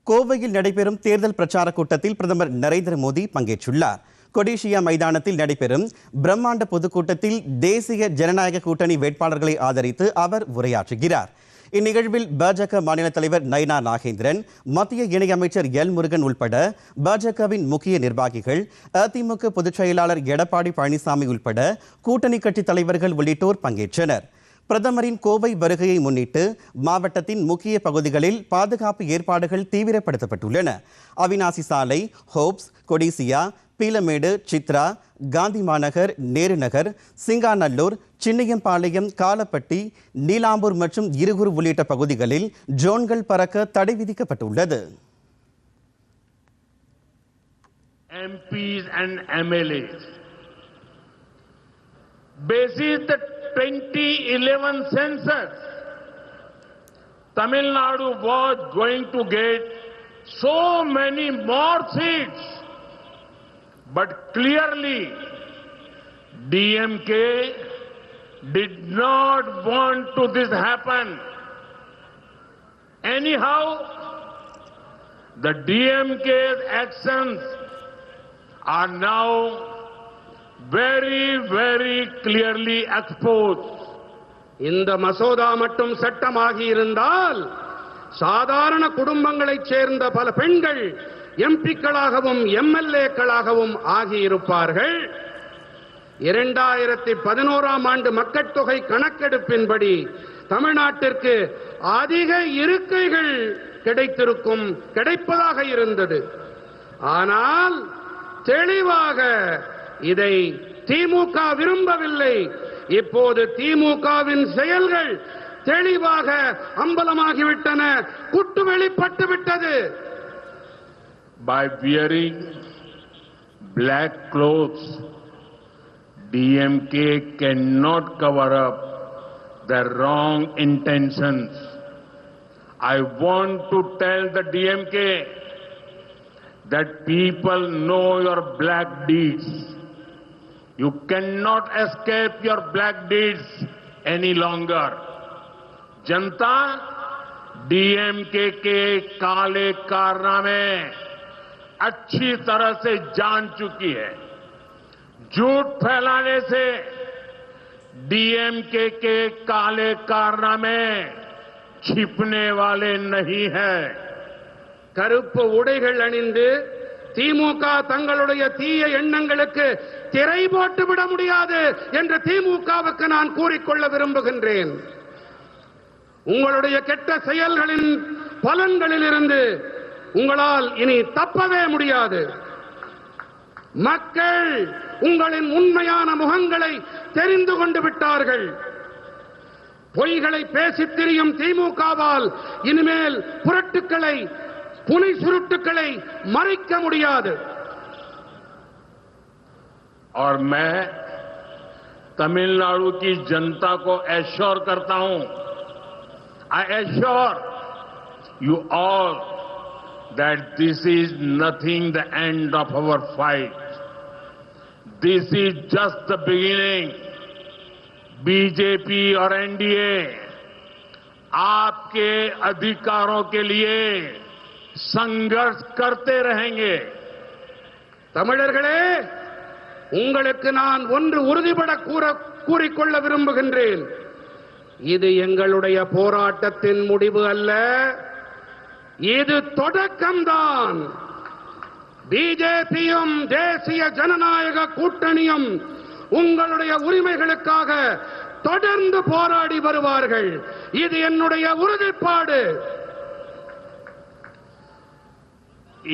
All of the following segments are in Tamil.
கோவையில் நடைபெறும் தேர்தல் பிரச்சார கூட்டத்தில் பிரதமர் நரேந்திர மோடி பங்கேற்றுள்ளார். கொடிஷியா மைதானத்தில் நடைபெறும் பிரம்மாண்ட பொதுக்கூட்டத்தில் தேசிய ஜனநாயக கூட்டணி வேட்பாளர்களை ஆதரித்து அவர் உரையாற்றுகிறார். இந்நிகழ்வில் பாஜக மாநில தலைவர் நயினா நாகேந்திரன், மத்திய இணையமைச்சர் எல் முருகன் உள்பட பாஜகவின் முக்கிய நிர்வாகிகள், அதிமுக பொதுச் செயலாளர் எடப்பாடி பழனிசாமி உள்பட கூட்டணி கட்சி தலைவர்கள் உள்ளிட்டோர் பங்கேற்றனர். பிரதமரின் கோவை வருகையை முன்னிட்டு மாவட்டத்தின் முக்கிய பகுதிகளில் பாதுகாப்பு ஏற்பாடுகள் தீவிரப்படுத்தப்பட்டுள்ளன. அவினாசி சாலை, ஹோப்ஸ், கொடிசியா, பீலமேடு, சித்ரா, காந்தி மாநகர், நேரு நகர், சிங்காநல்லூர், சின்னியம்பாளையம், காலப்பட்டி, நீலாம்பூர் மற்றும் இருகூர் உள்ளிட்ட பகுதிகளில் ட்ரோன்கள் பறக்க தடை விதிக்கப்பட்டுள்ளது. MPs and MLAs. Basis the 2011 census, Tamil Nadu was going to get so many more seats, but clearly DMK did not want to this happen. Anyhow, the DMK's actions are now very clearly exposed. இந்த மசோதா மட்டும் சட்டமாகி இருந்தால் சாதாரண குடும்பங்களைச் சேர்ந்த பல பெண்கள் எம்பிக்களாகவும் எம்எல்ஏக்களாகவும் ஆகியிருப்பார்கள். 2011ஆம் ஆண்டு மக்கள் தொகை கணக்கெடுப்பின்படி தமிழ்நாட்டிற்கு அதிக இருக்கைகள் கிடைப்பதாக இருந்தது. ஆனால் தெளிவாக இதை திமுக விரும்பவில்லை. இப்போது திமுகவின் செயல்கள் தெளிவாக அம்பலமாகிவிட்டன, குட்டு வெளிப்பட்டு விட்டது. By wearing black clothes, DMK cannot cover up their wrong intentions. I want to tell the DMK that people know your black deeds. You cannot escape your black deeds any longer. Janata DMK के काले कारनामे अच्छी तरह से जान चुकी है. झूठ फैलाने से डीएमके के काले कारनामे छिपने वाले नहीं है. கருப்பு உடைகள் அணிந்து திமுக தங்களுடைய தீய எண்ணங்களுக்கு திரை போட்டு விட முடியாது என்று திமுகவுக்கு நான் கூறிக்கொள்ள விரும்புகின்றேன். உங்களுடைய கெட்ட செயல்களின் பலன்களிலிருந்து உங்களால் இனி தப்பவே முடியாது. மக்கள் உங்களின் உண்மையான முகங்களை தெரிந்து கொண்டு விட்டார்கள். பொய்களை பேசித் திரியும் திமுகவால் இனிமேல் புரட்டுக்களை, புனை சுருட்டுக்களை மறைக்க முடியாது. और मैं तमिलनाडु की जनता को एश्योर करता हूं, I assure you all that this is nothing the end of our fight. This is just the beginning. BJP और एनडीए आपके अधिकारों के लिए संघर्ष करते रहेंगे. தமிழர்களே, உங்களுக்கு நான் ஒன்று உறுதிபட கூறிக்கொள்ள விரும்புகின்றேன். இது எங்களுடைய போராட்டத்தின் முடிவு அல்ல, இது தொடக்கம்தான். பிஜேபியும் தேசிய ஜனநாயக கூட்டணியும் உங்களுடைய உரிமைகளுக்காக தொடர்ந்து போராடி வருவார்கள். இது என்னுடைய உறுதிப்பாடு.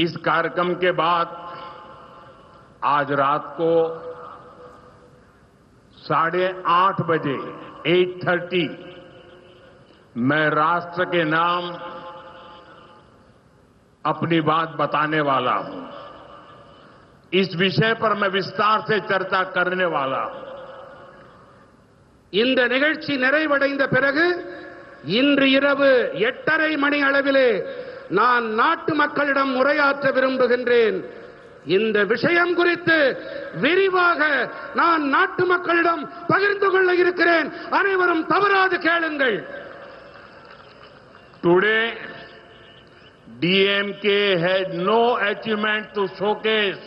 इस कार्यक्रम के बाद आज रात को 8:30 बजे 8:30 मैं राष्ट्र के नाम अपनी बात बताने वाला हूं. इस विषय पर मैं विस्तार से चर्चा करने वाला हूं. இந்த நிகழ்ச்சி நிறைவடைந்த பிறகு இன்று இரவு 8:30 மணி அளவிலே நான் நாட்டு மக்களிடம் உரையாற்ற விரும்புகின்றேன். இந்த விஷயம் குறித்து விரிவாக நான் நாட்டு மக்களிடம் பகிர்ந்து கொள்ள இருக்கிறேன். அனைவரும் தவறாது கேளுங்கள். Today DMK had no achievement to showcase,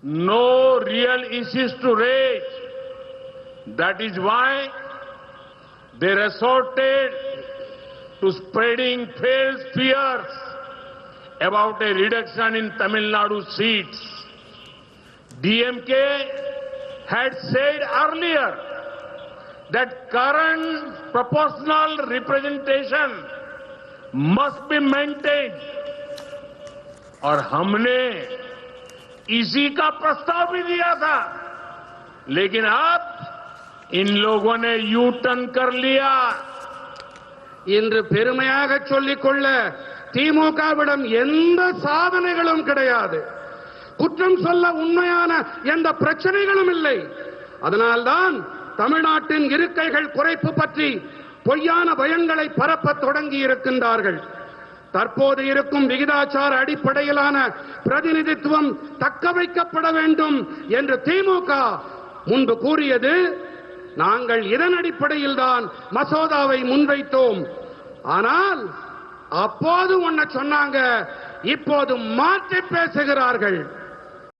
no real issues to raise. That is why they resorted to spreading false fears about a reduction in Tamil Nadu seats. DMK had said earlier that current proportional representation must be maintained. और हमने इसी का प्रस्ताव भी दिया था, लेकिन अब इन लोगों ने यू टर्न कर लिया. இன்று பெருமையாக சொல்லிக்கொள்ள திமுகவிடம் எந்த சாதனைகளும் கிடையாது. குற்றம் சொல்ல உண்மையான எந்த பிரச்சனைகளும் இல்லை. அதனால்தான் தமிழ்நாட்டின் இருக்கைகள் குறைப்பு பற்றி பொய்யான பயங்களை பரப்ப தொடங்கி இருக்கின்றார்கள். தற்போது இருக்கும் விகிதாச்சார அடிப்படையிலான பிரதிநிதித்துவம் தக்க வைக்கப்பட வேண்டும் என்று திமுக முன்பு கூறியது. நாங்கள் இதன் அடிப்படையில் தான் மசோதாவை முன்வைத்தோம். ஆனால் அப்போது ஒன்ன சொன்னாங்க, இப்போது மாற்றி பேசுகிறார்கள்.